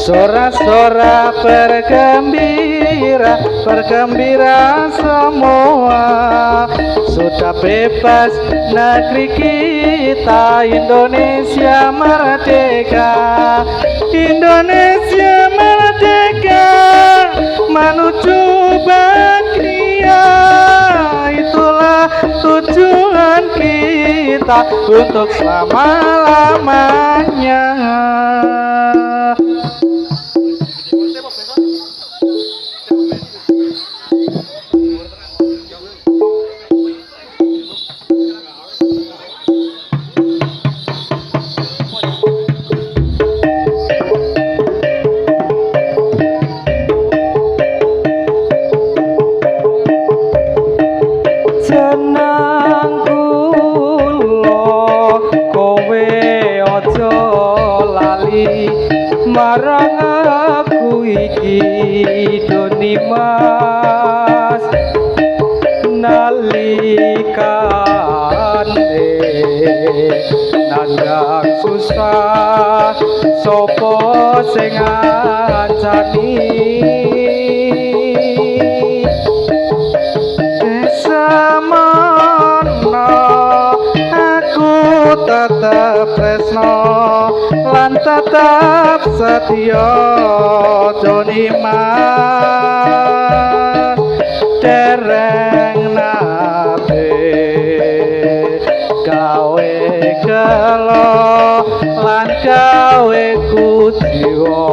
Sorak-sorak bergembira, bergembira semua. Sudah bebas negeri kita, Indonesia merdeka. Indonesia merdeka menuju bahagia. Itulah tujuan kita untuk selama-lamanya. Senang kula kowe aja lali marang aku iki Doni Mas nalikane nandang susah sapa sing ngancani tetap tresno lan tetap setia Doni Mas dereng nate gawe gelo lan gawe kujiwa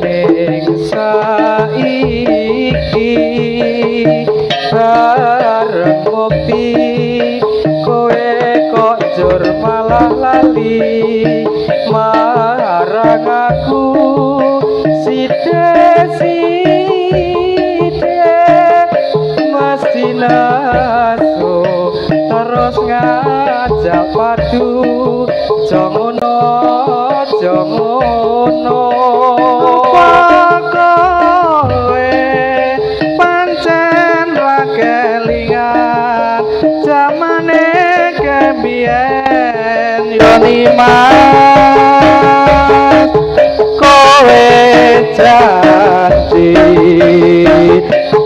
ning saiki bareng bukti kowe kok jur malah lali marang aku sithik-sithik mesti nasu terus ngajak padu jangono jangono Doni Mas kowe janji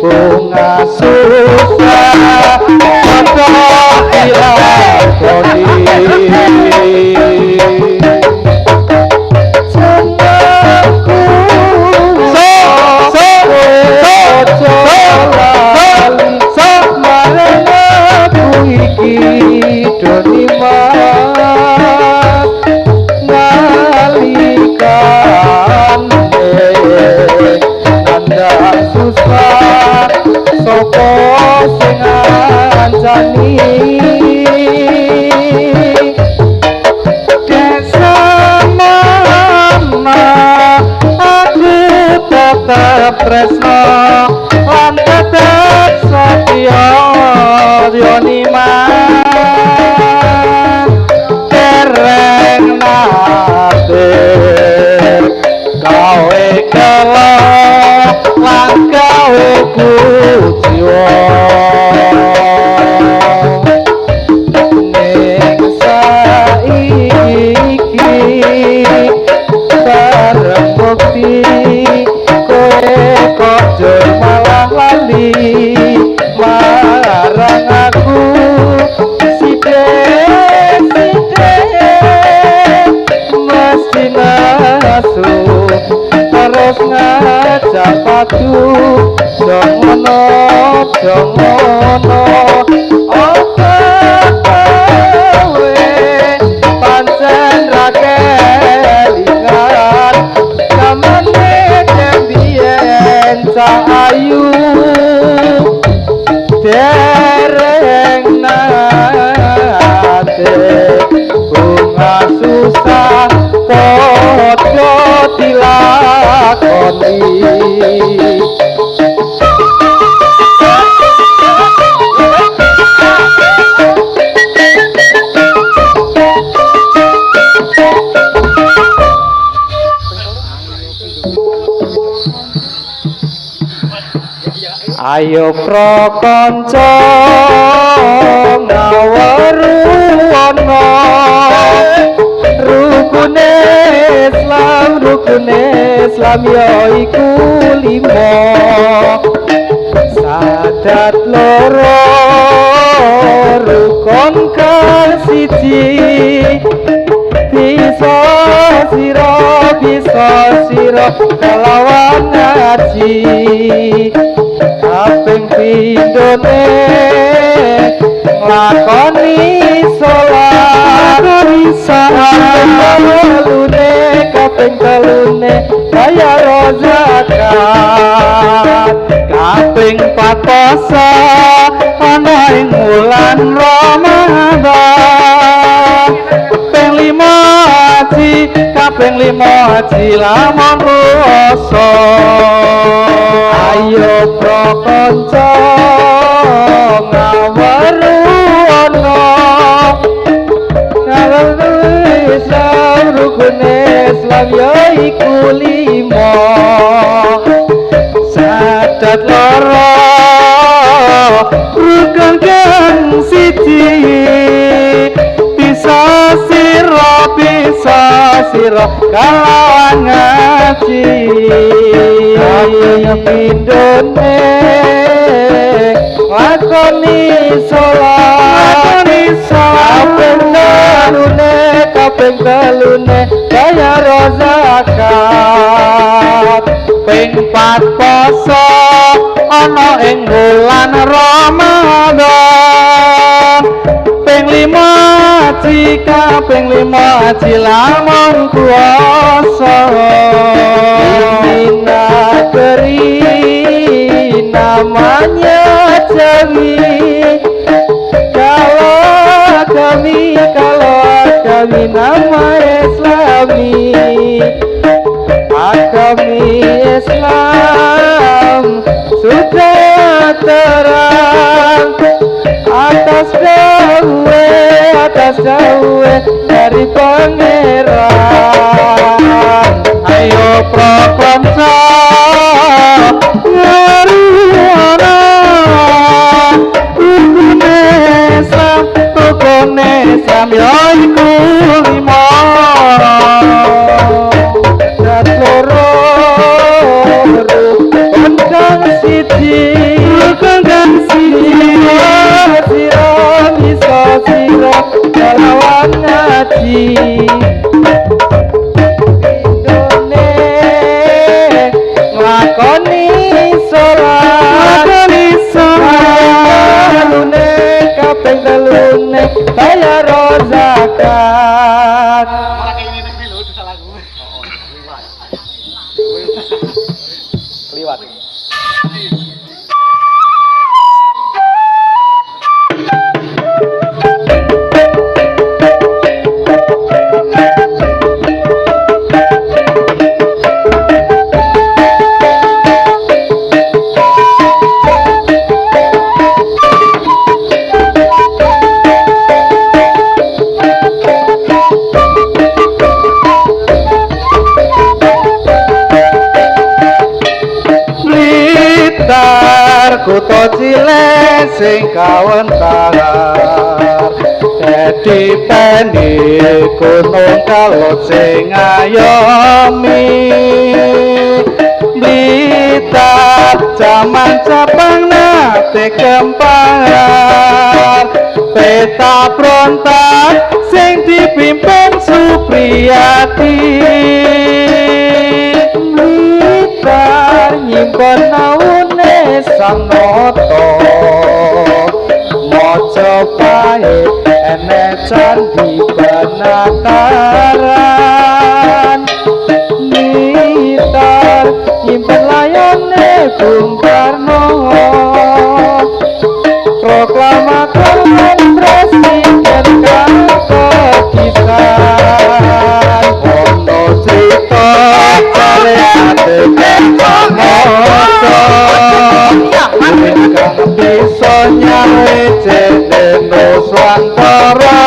bunga susah padha ilang kodi senengku marang aku iki Doni Mas nandang susah sapa sing ngancani desa mama aku tetap tresno lan tetap setia Doni Mas dereng nate gawe kelo lan gawe kujiwa ning saiki bareng bukti kowe kok jur malah lali marang aku mesti nasu terus ngajak padu jangono jangono apa kowe pancen ra kelingan zamane dembien ayu dereng nate bunga susah padha dilakoni ayo prakanca ngaweruwana rukun rukune Islam ya iku 5 sadat loro rukun kasiji bisa sira kelawan ngaji kaping pindhone nglakoni salat kaping telune bayar zakat kaping 4 poso ana ing wulan Ramadan kaping 5 haji kaping 5 haji lamun puasa ayo pro kanca ngaweruana Islam rukun Islam ya iku 5 sadat loro rukun kang siji bisa sira kalawan ngaji kaping pindhone lakoni salat kaping telune bayar zakat ping 4 poso ana ing wulan Ramadan ping 5 haji kaping 5 haji lamun puasa negeri namanya Jawi kalau kami nama Islami agami Islam sudah terang atas dawe dari pangeran ayo pro konco ngaruana rukun Islam ya iku 5 sadat loro rukun kang siji sira kelawan ngaji pindhone nglakoni salat kaping telune bayar zakat kliwat kutha cilik sing kawentar dadi peni gunung kalot sing ayomi Blitar jaman Jepang nate kempar peta prontak sing dipimpin Supriyati Blitar nyimpen naune sang noto Mojopahit enek candi penataran Blitar nyimpen layone Bung Karno proklamator presiden kang kepisan ono cerita jare ate moto kang bisa nyawe cendeno swantara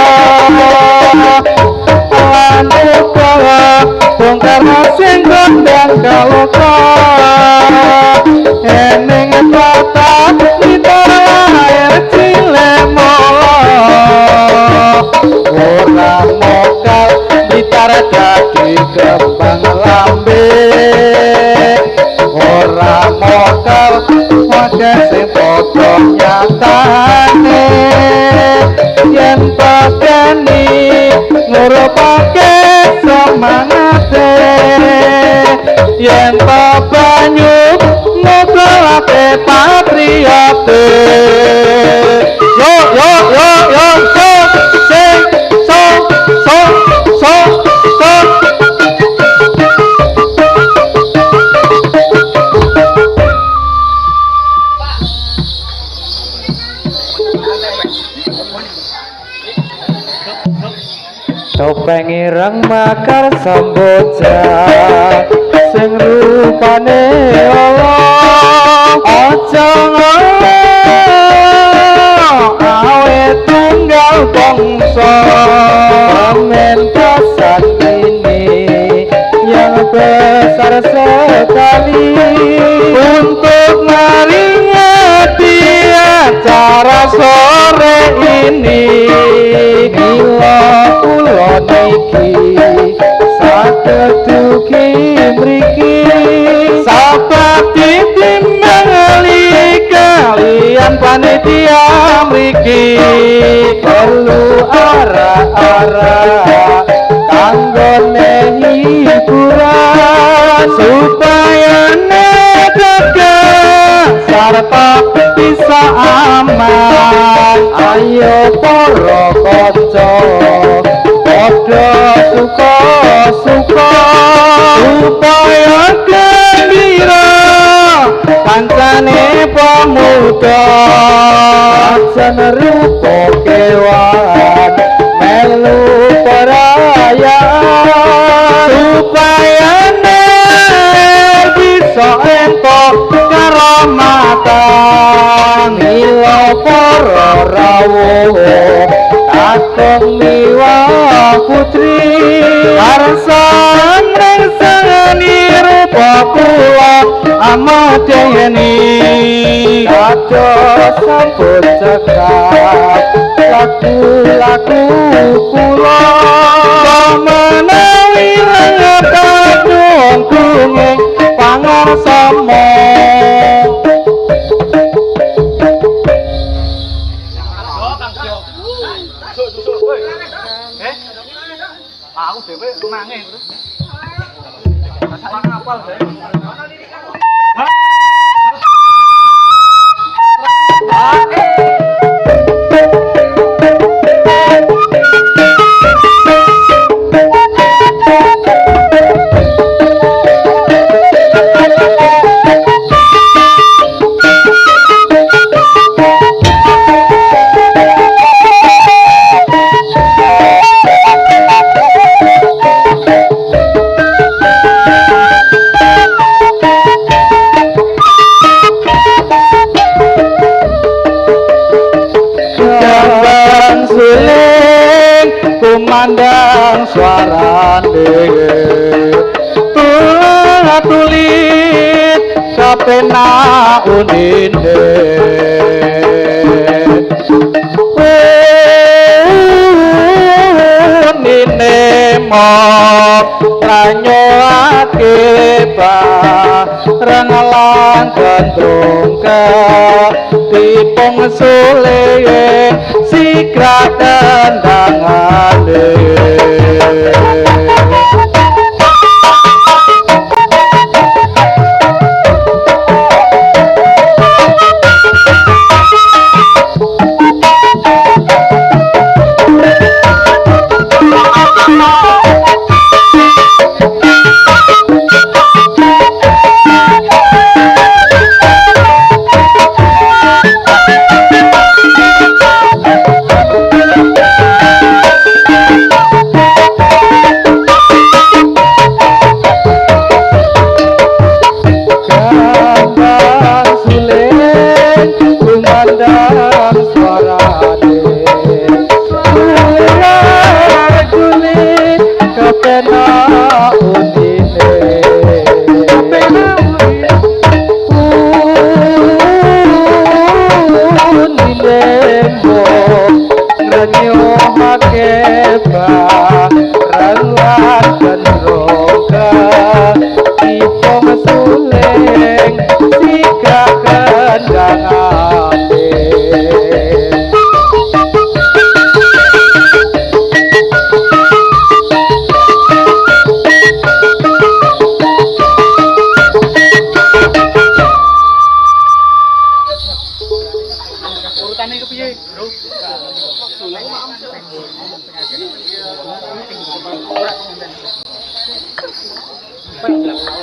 lan uga Bung Karno sing kondang kaloka eneng tata air cilemo ora mokal Blitar dadi kembang lambe padha nyatane yen pakani ngurupake semangate yen banyu ngugolake patriote yo yo yo yo so sing so so so so topeng ireng makar samboja sing rupane ala aja awe tunggal bangsa amen pesan ini yang besar sekali untuk meringati acara sore ini bila kula niki sakeduki mriki sapati tingali kalian panitia mriki perlu arah-arah kanggone hiburan supaya negara sarta bisa aman ayo para kanca padha suka-suka supaya gembira kancane pemuda ajan rupa kewan melu perayaan supaya bisa entuk karamatan mila para rawuh kakung miwah putri arsan rengsani rupa kula amadayani kados sampun cekap laku-laku kula menawi lengakan kunging pangarsama aku dhewe nangis. Sak ngapal dhewe. kumandang suarane tulang tulit kapena uninde unine mo ranyoake ba rengalan gandrung ke tipung sule sikrat dendangane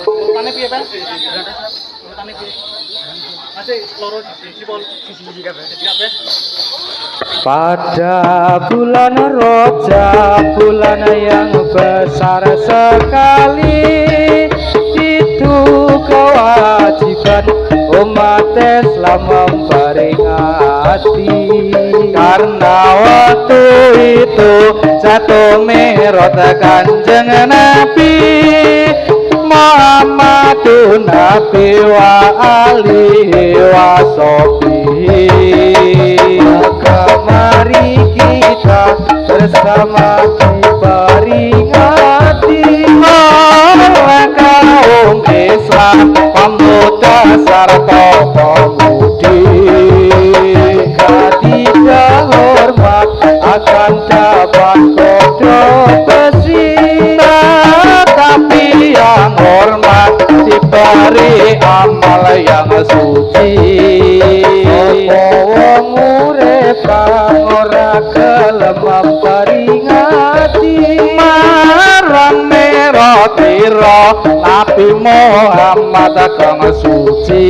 Urutane piye, Pak? Urutane piye? Masih loro siji pol siji kabeh. Pada bulan Rajab, bulan yang besar sekali, itu kewajiban umat Islam memperingati. Karena waktu itu jatuh Mi'raj Kanjeng Nabi Muhammadun Nabi wa alihi wa sahbihi. Maka mari kita bersama diperingati oleh kaum Islam, pemuda serta pemudi. Jika tidak hormat akan dapat kodok besi, tetapi yang hormat diberi amal yang suci. Wong urip kang ora gelem memperingati marang Mi'raj Nabi Muhammad kang suci.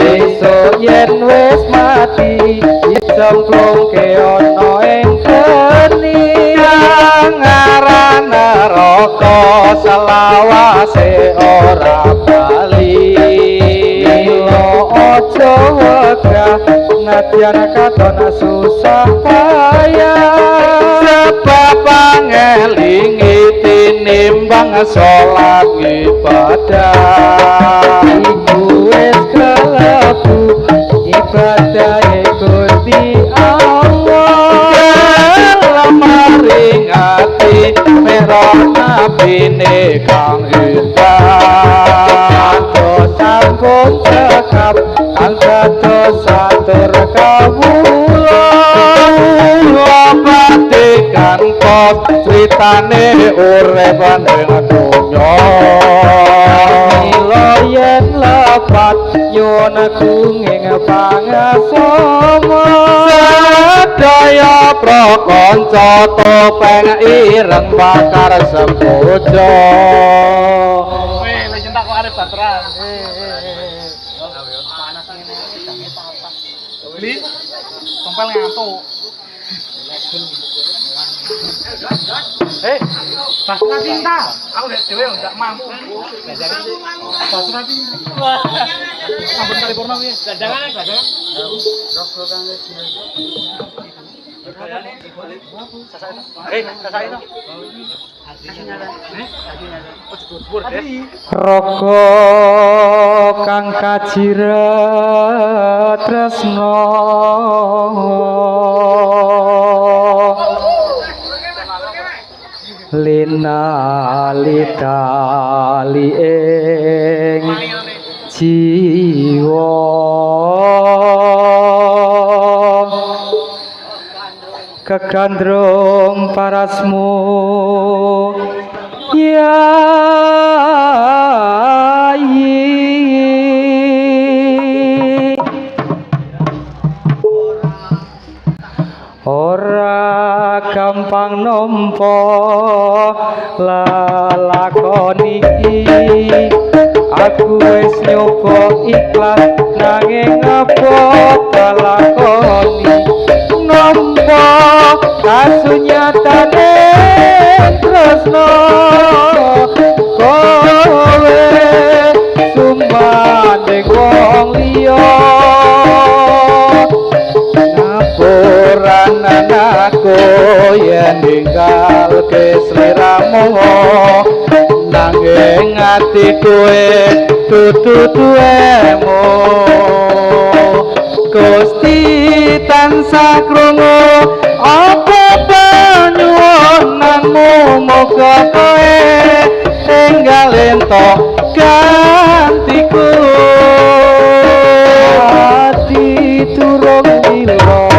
Esuk yen wis mati dicemplungke ana ing geni kang aran neraka selawase ora bali. Mila aja wegah nadyan katon susah payah, sebab pangelingi tinimbang salat ibadah. Iku wis kalebu ibadahe Gusti Allah, dalam meringati Mi'raj nabine kang indah. Sampun cekap kang dados satur kawula, badhe kantos critane urip ning donya. Mila yen lepat nyuwun kenging pangasama, sedaya prakanca topeng ireng bakar semboja. Cinta kok arep bateran. Panas ngene jange apa. Beli tompel ngantuk. Basra cinta. Aku lihat dhewe enggak mampu. Basra cinta. Sampun kali porno piye? Dadangan. Rogo kang wis. Rogo kang kajiret tresno linali ing jiwa kegandrung parasmu yayi. Ora gampang nampa lelakon iki, aku wis nyoba ikhlas nanging apa lakoni nampa kasunyatane tresno kowe sumbanding wong liya. Ngapuran anakku yen ninggalke sliramu, nanging ati kowe dudu duwemu. Gusti tansah krungu apa panyuwunanmu, muga kowe enggal ento gantiku. Ati turung lilo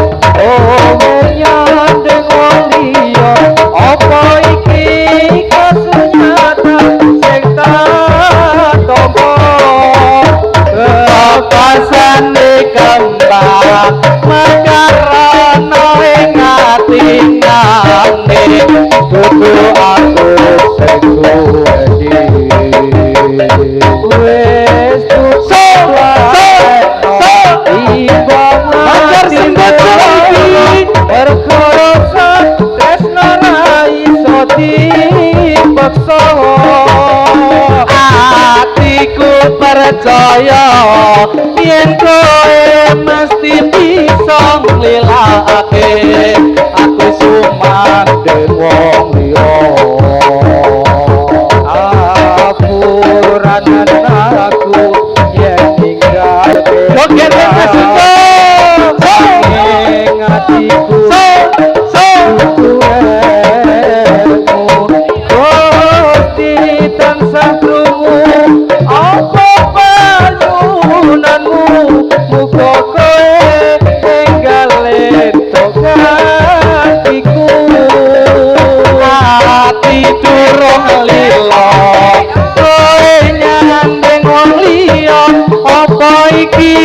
nyandeng wong liya, apa iki kasunyatan sing tak tampa. Kepasane kembang makarana ing ati nanging dudu aku dipaksa atiku percaya yen kowe mesti bisa nglilakake aku sumandhing wong liya apuranan aku yen ninggalke joget ing atiku tansah krungu apa panyunanmu muga kowe enggale tokatiku ati durung lila kowe nyandeng wong liya apa iki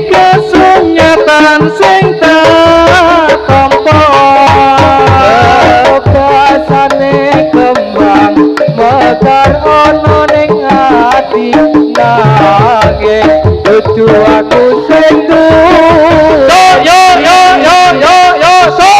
kesunyatan sing tak tampa basane kembang mekar ono ning ati nanging dudu aku sing yo so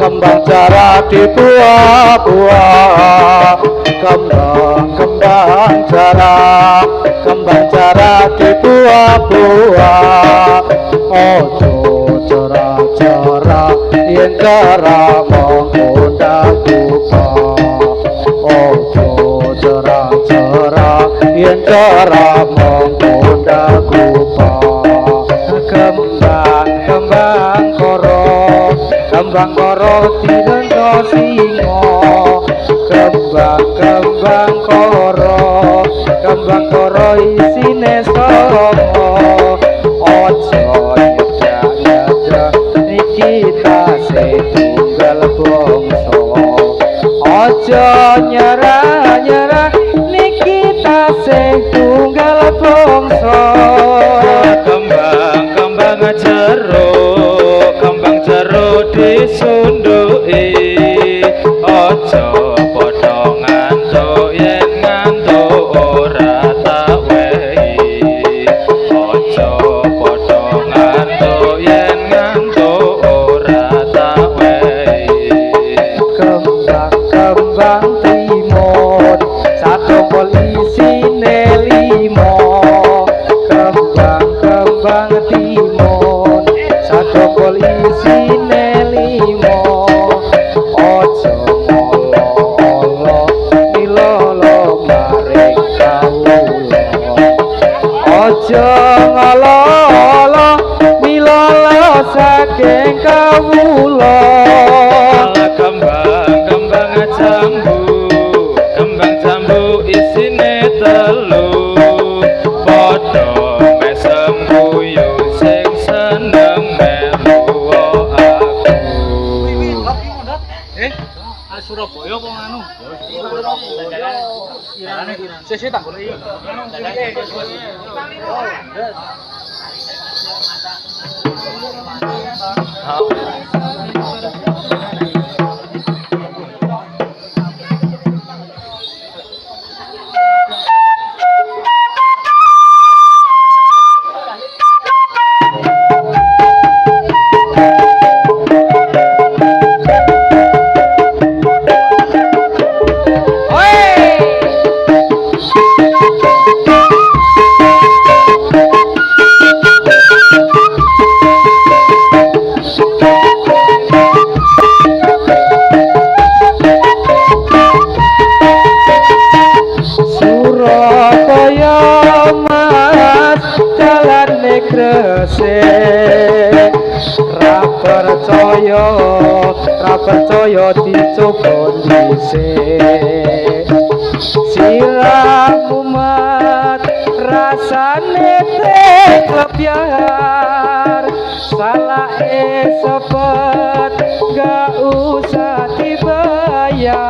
kembang cara dibuah-buah kembang cara dibuah-buah ojo cara yen cara mengundang buka ojo cara yen cara mengundang buka kembang koro dinendo singo kembang koro isine songo ojo nyeda iki tasih tunggal bangsa ojo nyerah niki tasih tunggal bangsa kembang jero disunduki aja padha ngantuk yen ngantuk ora tak wehi aja padha ngantuk yen ngantuk ora tak wehi kembang timun satunggal isine limo kembang timun satunggal isine limo ojo ngolo-olo milolo maring kawula ojo ngolo-olo milolo saking kawula kembang jambu isine telu padha mesem guyu sing seneng melu Surabaya apa nganu? Sisi tak boleh. percaya dicoba dhisik sirah umat rasane teklebyar salah sepet gak usah dibayar.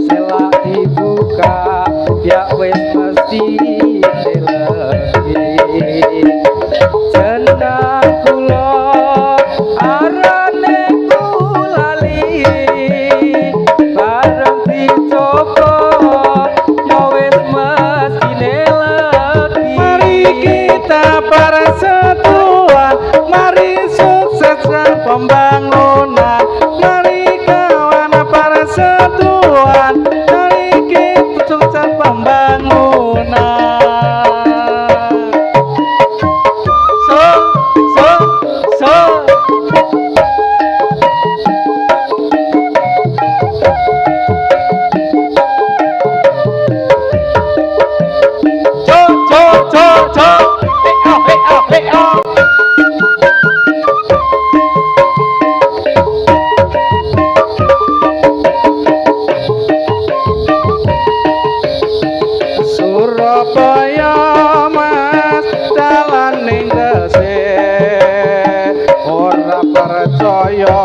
Selak dibuka ya wis mesti dilegi jeneng kula arane kulali bareng dicoba ya wis mesti dilegi. Mari kita persatuan, mari sukseskan pembangunan, mari kawan persatuan, mari kita sukses pembangunan. So Surabaya mas dalan ning resik ora percaya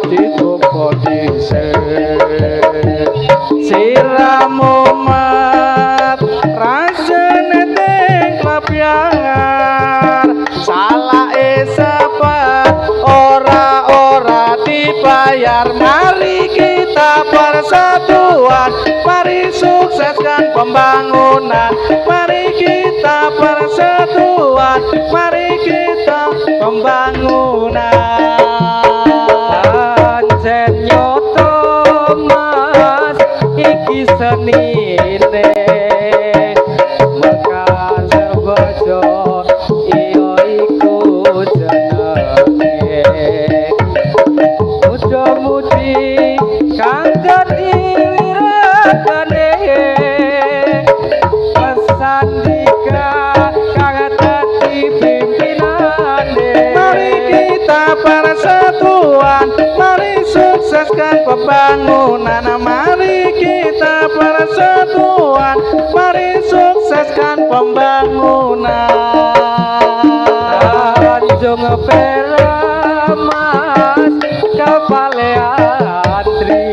dicoba dhisik siramu mat rasane teklebyar salah sepet ora dibayar. Mari kita persatuan, mari sukseskan pembangunan, mari kita persatuan, mari kita pembangunan. Pancen nyoto mas iki senine mekar serbojo iyo iku jenenge muji kangen iwirakane pesandika kang dadi pimpinane. Mari kita persatuan, mari sukseskan pembangunan, mari kita persatuan, mari sukseskan pembangunan. Tanjung Perak mas kapale antri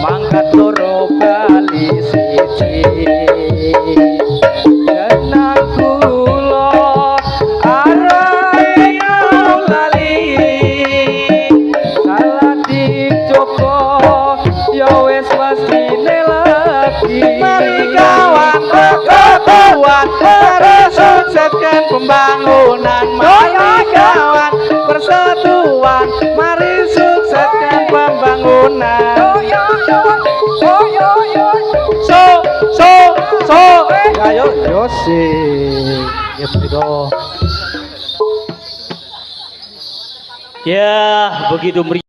mangkat loro bali siji jeneng kula arane lali salah dicoba ya wis mesti lagi. Mari kawan persatuan, mari sukseskan pembangunan, mari kawan persatuan, mari sukseskan pembangunan. Ayo sih gitu. Ya begitu